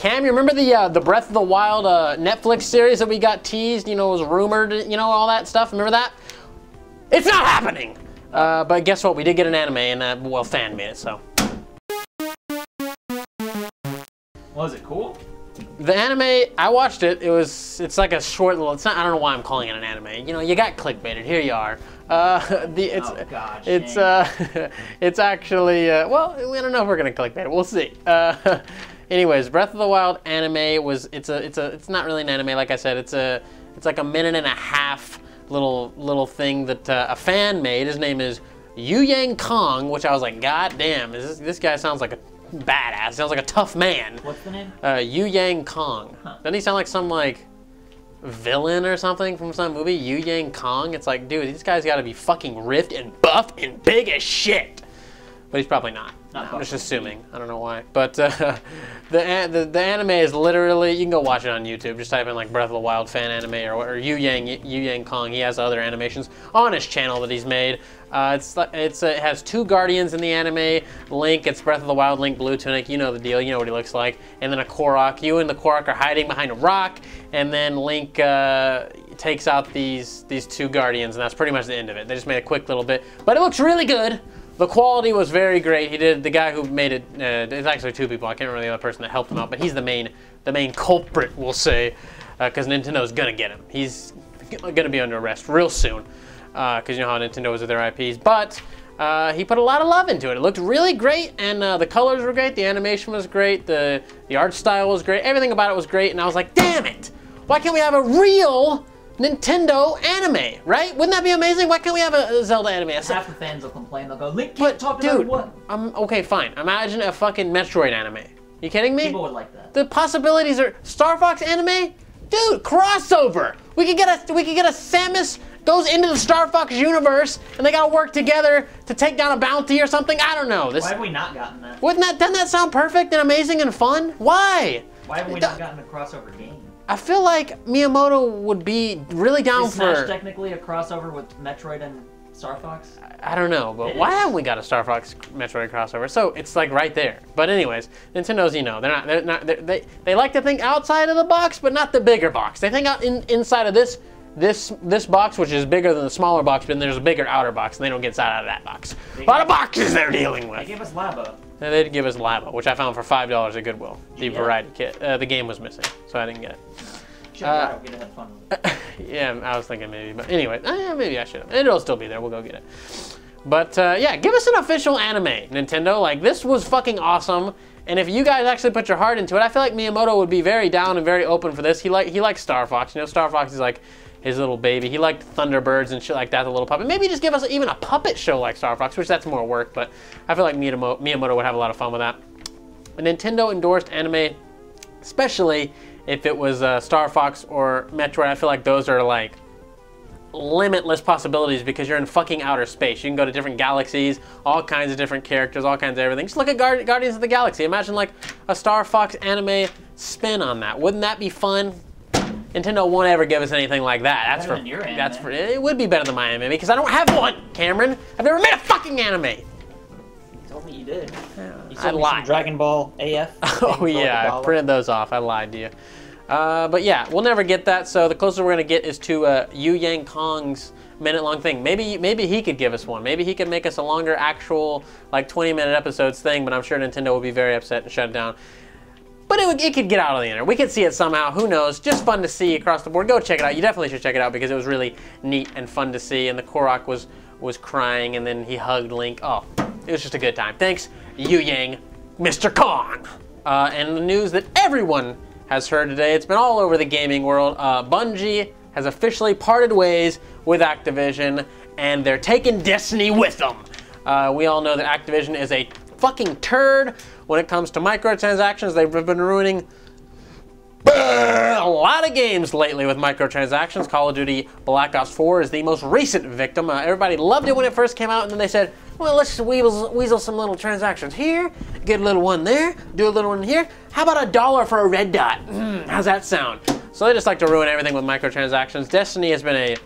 Cam, you remember the Breath of the Wild Netflix series that we got teased? You know, it was rumored. You know, all that stuff. Remember that? It's not happening. But guess what? We did get an anime, and well, fan made it. So. Was it cool? The anime, I watched it. It's like a short little. It's not. I don't know why I'm calling it an anime. You know, you got clickbaited. Here you are. Oh gosh. It's actually. Well, we don't know if we're gonna clickbait it. We'll see. Anyways, Breath of the Wild anime was. It's not really an anime. Like I said, it's like a minute and a half little thing that a fan made. His name is Youyang Kong, which I was like, God damn, this guy sounds like a badass. Sounds like a tough man. What's the name? Youyang Kong. Huh. Doesn't he sound like some like villain or something from some movie? Youyang Kong. It's like, dude, this guy's got to be fucking ripped and buff and big as shit. But he's probably not. I'm just assuming. I don't know why. But the anime is literally, you can go watch it on YouTube. Just type in like Breath of the Wild fan anime or Youyang Kong. He has other animations on his channel that he's made. It has two guardians in the anime. Link, it's Breath of the Wild, Link Blue Tunic. You know the deal. You know what he looks like. And then a Korok. You and the Korok are hiding behind a rock. And then Link takes out these two guardians, and that's pretty much the end of it. They just made a quick little bit, but it looks really good. The quality was very great. The guy who made it, it's actually two people. I can't remember the other person that helped him out, but he's the main culprit, we'll say, because Nintendo's gonna get him. He's gonna be under arrest real soon, because you know how Nintendo is with their IPs. But he put a lot of love into it. It looked really great, and the colors were great. The animation was great. The art style was great. Everything about it was great, and I was like, damn it! Why can't we have a real Nintendo anime, right? Wouldn't that be amazing? Why can't we have a Zelda anime? Half the fans will complain. They'll go, Link can't talk about what? Okay, fine. Imagine a fucking Metroid anime. You kidding me? People would like that. The possibilities are Star Fox anime, dude. Crossover. We could get a Samus goes into the Star Fox universe, and they gotta work together to take down a bounty or something. I don't know. Why have we not gotten that? Doesn't that sound perfect and amazing and fun? Why? Why have we not gotten a crossover game? I feel like Miyamoto would be really down Is for... Smash technically a crossover with Metroid and Star Fox? I don't know, but why haven't we got a Star Fox Metroid crossover? So it's like right there. But anyways, Nintendo's, you know, they like to think outside of the box, but not the bigger box. They think out inside of this box, which is bigger than the smaller box, but then there's a bigger outer box, and they don't get out of that box. A lot of boxes they're dealing with. They gave us Labo. They did give us Labo, which I found for $5 at Goodwill. The variety kit. The game was missing, so I didn't get it. Should have got it. We'd have had fun with it. Yeah, I was thinking maybe, but anyway, maybe I should have. It'll still be there. We'll go get it. But yeah, give us an official anime, Nintendo. Like, this was fucking awesome. And if you guys actually put your heart into it, I feel like Miyamoto would be very down and very open for this. He likes Star Fox. You know, Star Fox is like his little baby. He liked Thunderbirds and shit like that, the little puppet. Maybe just give us even a puppet show like Star Fox, which that's more work, but I feel like Miyamoto would have a lot of fun with that. A Nintendo endorsed anime, especially if it was Star Fox or Metroid, I feel like those are like limitless possibilities because you're in fucking outer space. You can go to different galaxies, all kinds of different characters, all kinds of everything. Just look at Guardians of the Galaxy. Imagine like a Star Fox anime spin on that. Wouldn't that be fun? Nintendo won't ever give us anything like that. It would be better than my anime because I don't have one, Cameron. I've never made a fucking anime. You told me you did. You I lied. Dragon Ball AF. Oh yeah, I printed those off. I lied to you. But yeah, we'll never get that. So the closest we're gonna get is to Youyang Kong's minute-long thing. Maybe he could give us one. Maybe he could make us a longer, actual like 20-minute episodes thing. But I'm sure Nintendo would be very upset and shut it down. But it could get out on the internet. We could see it somehow. Who knows? Just fun to see across the board. Go check it out. You definitely should check it out because it was really neat and fun to see. And the Korok was crying, and then he hugged Link. Oh, it was just a good time. Thanks, Youyang, Mr. Kong. And the news that everyone has heard today. It's been all over the gaming world. Bungie has officially parted ways with Activision, and they're taking Destiny with them. We all know that Activision is a fucking turd when it comes to microtransactions. They've been ruining a lot of games lately with microtransactions. Call of Duty Black Ops 4 is the most recent victim. Everybody loved it when it first came out, and then they said, well, let's just weasel some little transactions here, get a little one there, do a little one here. How about $1 for a red dot? How's that sound? So they just like to ruin everything with microtransactions. Destiny has been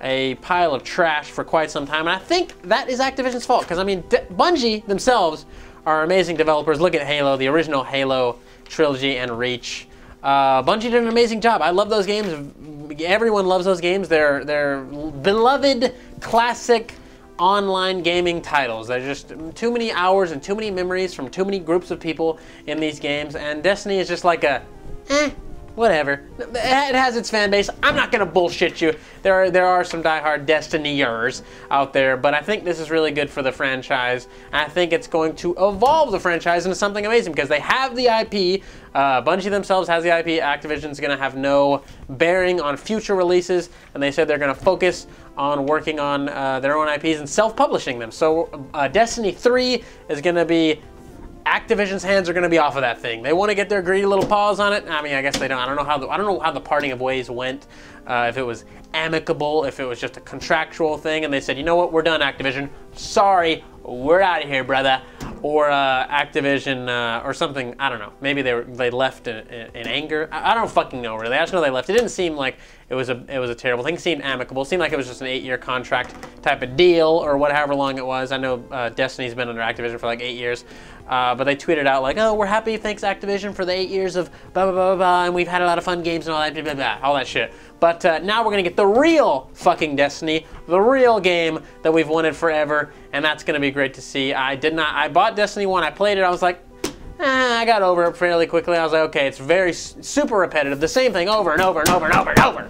a pile of trash for quite some time, and I think that is Activision's fault, because I mean, Bungie themselves are amazing developers. Look at Halo, the original Halo Trilogy and Reach. Bungie did an amazing job. I love those games. Everyone loves those games. They're beloved classic online gaming titles. There's just too many hours and too many memories from too many groups of people in these games, and Destiny is just like a whatever. It has its fan base. I'm not gonna bullshit you. There are some diehard Destinyers out there, but I think this is really good for the franchise. I think it's going to evolve the franchise into something amazing because they have the IP. Bungie themselves has the IP. Activision's gonna have no bearing on future releases, and they said they're gonna focus on working on their own IPs and self-publishing them. So Destiny 3 is gonna be Activision's hands are going to be off of that thing. They want to get their greedy little paws on it. I mean, I guess they don't. I don't know how the parting of ways went. If it was amicable, if it was just a contractual thing, and they said, you know what, we're done, Activision. Sorry, we're out of here, brother. Or Activision or something. I don't know. Maybe they left in anger. I don't fucking know really. I just know they left. It didn't seem like it was a terrible thing. It seemed amicable. It seemed like it was just an 8-year contract type of deal or whatever long it was. I know Destiny's been under Activision for like 8 years. But they tweeted out like, oh, we're happy, thanks Activision for the 8 years of blah, blah, blah, blah, and we've had a lot of fun games and all that, blah, blah, blah, all that shit. But now we're gonna get the real fucking Destiny, the real game that we've wanted forever, and that's gonna be great to see. I bought Destiny 1, I played it, I was like, I got over it fairly quickly. I was like, okay, it's very super repetitive, the same thing over and over and over and over and over.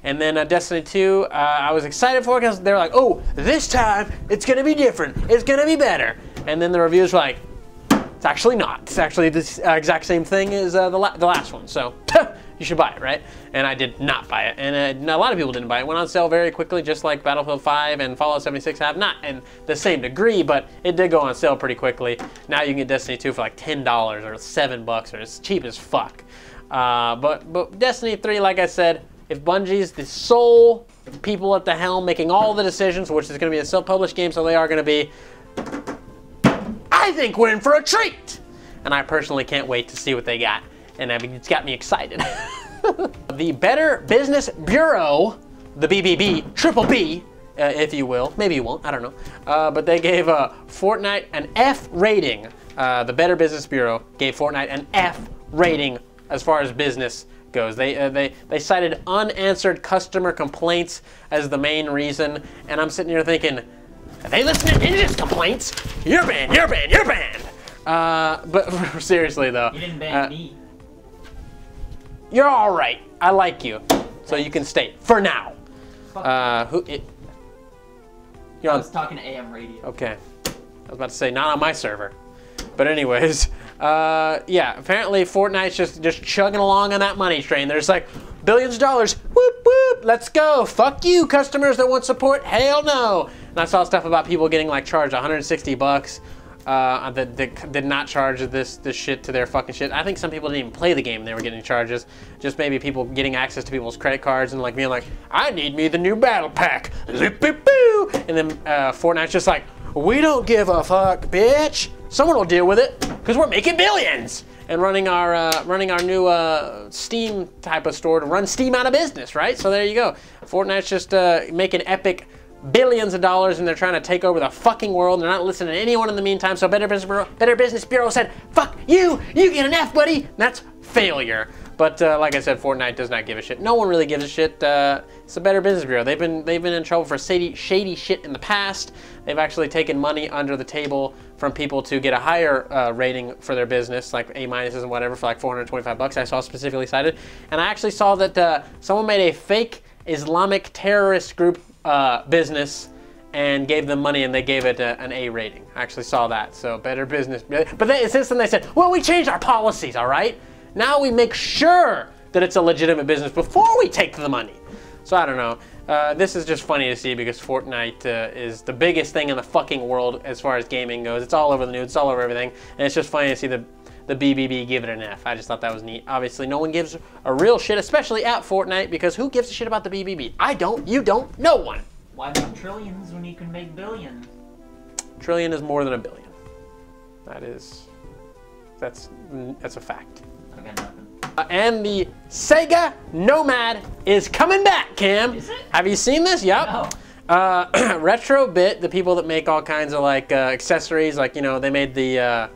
And then Destiny 2, I was excited for it because they were like, oh, this time it's gonna be different, it's gonna be better. And then the reviews were like, it's actually not. It's actually the exact same thing as the last one. So you should buy it, right? And I did not buy it. And a lot of people didn't buy it. It went on sale very quickly, just like Battlefield 5 and Fallout 76 have. Not in the same degree, but it did go on sale pretty quickly. Now you can get Destiny 2 for like $10 or $7 or it's cheap as fuck. But Destiny 3, like I said, if Bungie's the sole people at the helm making all the decisions, which is going to be a self-published game, so they are going to be, I think we're in for a treat. And I personally can't wait to see what they got. And I mean, it's got me excited. The Better Business Bureau, the BBB, triple B, if you will. Maybe you won't, I don't know. But they gave Fortnite an F rating. The Better Business Bureau gave Fortnite an F rating as far as business goes. They cited unanswered customer complaints as the main reason. And I'm sitting here thinking, are they listening to Ninja's complaints? You're banned, you're banned, you're banned! But seriously though. You didn't ban me. You're alright. I like you. So you can stay. For now. You're I was talking to AM radio. Okay. I was about to say, not on my server. But anyways, yeah, apparently Fortnite's just chugging along on that money train. There's like billions of dollars. Whoop, whoop, let's go. Fuck you, customers that want support. Hell no. And I saw stuff about people getting like charged $160 that did not charge this shit to their fucking shit. I think some people didn't even play the game and they were getting charges. Just maybe people getting access to people's credit cards and like being like, I need me the new battle pack. Zip-boo-boo. And then Fortnite's just like, we don't give a fuck, bitch. Someone will deal with it because we're making billions. And running our new Steam type of store to run Steam out of business, right? So there you go. Fortnite's just making epic billions of dollars and they're trying to take over the fucking world. They're not listening to anyone in the meantime. So Better Business Bureau said, fuck you, you get an F, buddy. That's failure. But like I said, Fortnite does not give a shit. No one really gives a shit. It's the Better Business Bureau. They've been in trouble for shady shit in the past. They've actually taken money under the table from people to get a higher rating for their business, like A- and whatever, for like $425. I saw specifically cited, and I actually saw that someone made a fake Islamic terrorist group business and gave them money, and they gave it an A rating. I actually saw that. So Better Business. But since then they said, well, we changed our policies. All right. Now we make sure that it's a legitimate business before we take the money. So I don't know. This is just funny to see because Fortnite is the biggest thing in the fucking world as far as gaming goes. It's all over the news, it's all over everything. And it's just funny to see the BBB give it an F. I just thought that was neat. Obviously, no one gives a real shit, especially at Fortnite, because who gives a shit about the BBB? I don't, you don't, no one. Why make trillions when you can make billions? Trillion is more than a billion. That's a fact. I got nothing. And the Sega Nomad is coming back, Cam. Is it? Have you seen this? Yep. No. Retrobit, the people that make all kinds of like accessories, like, you know, they made the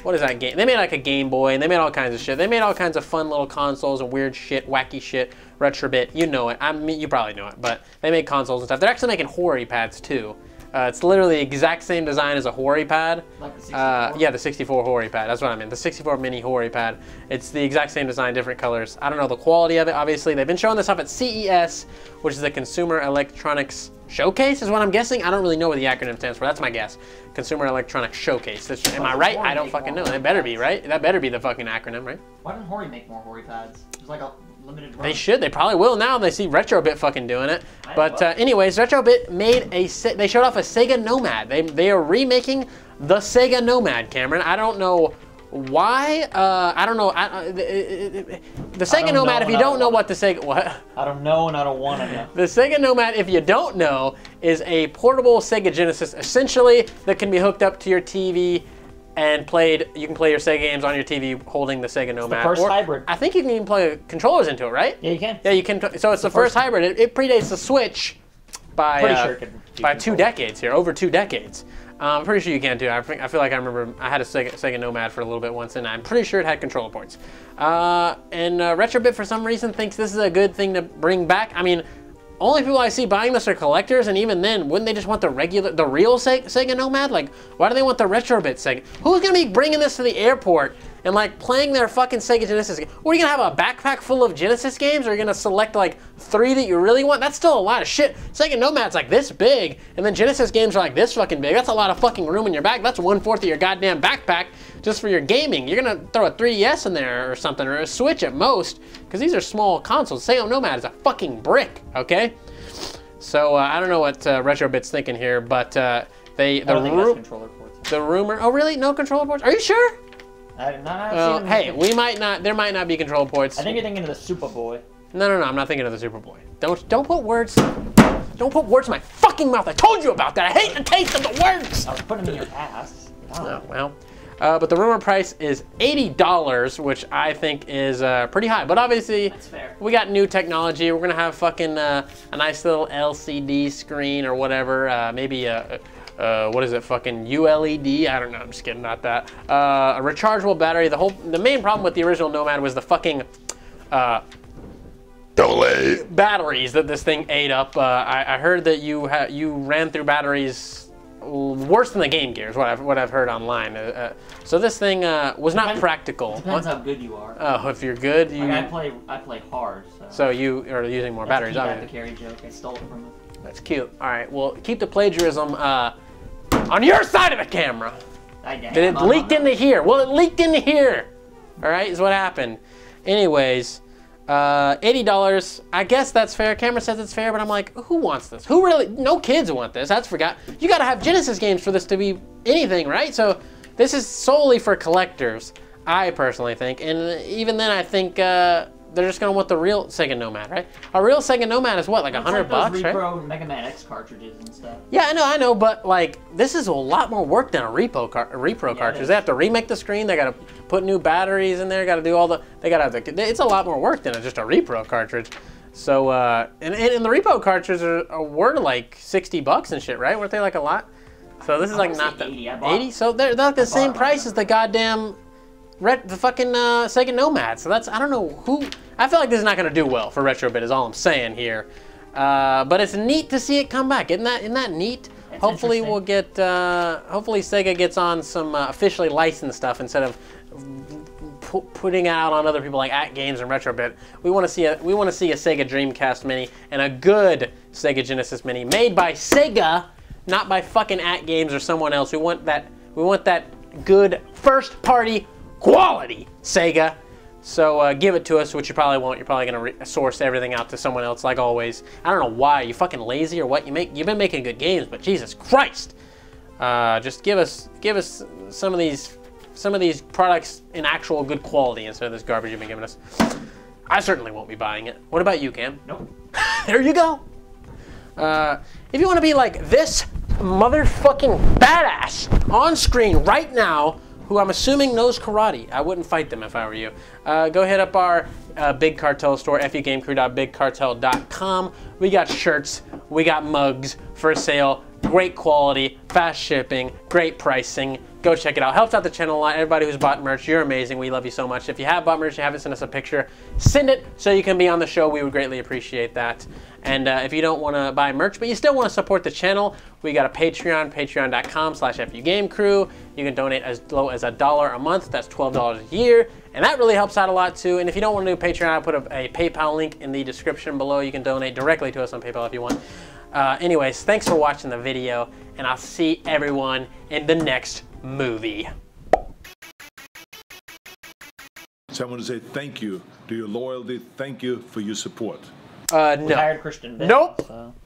what is that game? They made like a Game Boy, and they made all kinds of shit. They made all kinds of fun little consoles and weird shit, wacky shit, Retrobit. You know it. I mean, you probably know it, but they made consoles and stuff. They're actually making Hori pads too. It's literally the exact same design as a Hori pad. Like the 64? Yeah, the 64 Hori pad. That's what I meant. The 64 mini Hori pad. It's the exact same design, different colors. I don't know the quality of it, obviously. They've been showing this off at CES, which is the Consumer Electronics Showcase, is what I'm guessing. I don't really know what the acronym stands for. That's my guess. Consumer Electronics Showcase. Am I right? I don't fucking know. It better be, right? That better be the fucking acronym, right? Why didn't Hori make more Hori pads? There's like a limited run. They should. They probably will now. They see Retrobit fucking doing it. But anyways, Retrobit made they showed off a Sega Nomad. They are remaking the Sega Nomad, Cameron. I don't know why. I don't know. The Sega Nomad, if you don't know what the Sega... What? I don't know and I don't want to know. The Sega Nomad, if you don't know, is a portable Sega Genesis, essentially, that can be hooked up to your TV and you can play your Sega games on your TV holding the Sega Nomad. It's the first hybrid. I think you can even play controllers into it, right? Yeah, you can. Yeah, you can. So it's the first hybrid. It predates the Switch by by 2 decades here, over 2 decades. I'm pretty sure you can too. I feel like I remember I had a Sega Nomad for a little bit once, and I'm pretty sure it had controller ports. Retrobit, for some reason, thinks this is a good thing to bring back. I mean, only people I see buying this are collectors, and even then, wouldn't they just want the real Sega Nomad? Like, why do they want the Retrobit Sega? Who's gonna be bringing this to the airport and like playing their fucking Sega Genesis game? What, are you gonna have a backpack full of Genesis games, or are you gonna select like 3 that you really want? That's still a lot of shit. Sega Nomad's like this big, and then Genesis games are like this fucking big. That's a lot of fucking room in your bag. That's 1/4 of your goddamn backpack just for your gaming. You're gonna throw a 3DS in there or something, or a Switch at most, because these are small consoles. Sega Nomad is a fucking brick, okay? So I don't know what Retrobit's thinking here, but the rumor. Oh really? No controller ports? Are you sure? Hey, there might not be control ports. I think you're thinking of the Superboy. No, I'm not thinking of the Superboy. Don't put words in my fucking mouth. I told you about that. I hate the taste of the words. I was putting them in your ass. Oh, well. But the rumor price is $80, which I think is pretty high. But obviously, that's fair. We got new technology. We're gonna have fucking a nice little LCD screen or whatever. Maybe what is it, fucking ULED? I don't know, I'm just kidding about that. A rechargeable battery. The main problem with the original Nomad was the fucking batteries that this thing ate up. I heard that you ran through batteries worse than the Game Gear is what I've heard online. So this thing was not practical. Depends how good you are. Oh, if you're good, you. Like I play hard. So you are using more batteries. That's a carry joke. I stole it from him. That's cute. All right, well, keep the plagiarism on your side of the camera. It leaked into here. Well, it leaked into here. All right, is what happened. Anyways, $80. I guess that's fair. Camera says it's fair, but I'm like, who wants this? Who really? No kids want this. That's forgot. You got to have Genesis games for this to be anything, right? So this is solely for collectors, I personally think. And even then, I think they're just gonna want the real Sega Nomad, right? A real Sega Nomad is what, like $100, like right? Repro Mega Man X cartridges and stuff. Yeah, I know, but like this is a lot more work than a repro cartridge. They have to remake the screen. They gotta put new batteries in there. Gotta do all the. It's a lot more work than just a repro cartridge. So and the repro cartridges were like $60 and shit, right? Weren't they like a lot? So this is like not the 80. So they're like the same price as the goddamn. The fucking Sega Nomad. So that's, I don't know who, I feel like this is not gonna do well for Retrobit is all I'm saying here. But it's neat to see it come back. Isn't that neat? It's hopefully we'll get, hopefully Sega gets on some officially licensed stuff instead of putting it out on other people like AtGames and Retrobit. We want to see a Sega Dreamcast Mini and a good Sega Genesis Mini made by Sega, not by fucking AtGames or someone else. We want that good first party quality, Sega. So give it to us, which you probably won't. You're probably gonna source everything out to someone else, like always. I don't know why. You fucking lazy or what? You've been making good games, but Jesus Christ, just give us some of these products in actual good quality instead of this garbage you've been giving us. I certainly won't be buying it. What about you, Cam? Nope. There you go. If you want to be like this motherfucking badass on screen right now, who I'm assuming knows karate. I wouldn't fight them if I were you. Go hit up our Big Cartel store, FUgameCrue.bigcartel.com. We got shirts, we got mugs for sale. Great quality, fast shipping, great pricing. Go check it out. Helps out the channel a lot. Everybody who's bought merch, you're amazing. We love you so much. If you have bought merch, you haven't sent us a picture, send it so you can be on the show. We would greatly appreciate that. And if you don't want to buy merch, but you still want to support the channel, we got a Patreon, patreon.com/FUgameCrue. You can donate as low as $1 a month. That's $12 a year. And that really helps out a lot too. And if you don't want to do Patreon, I'll put a PayPal link in the description below. You can donate directly to us on PayPal if you want. Anyways, thanks for watching the video, and I'll see everyone in the next movie. So I want to say thank you to your loyalty. Thank you for your support. No. Retired Christian. Nope. So.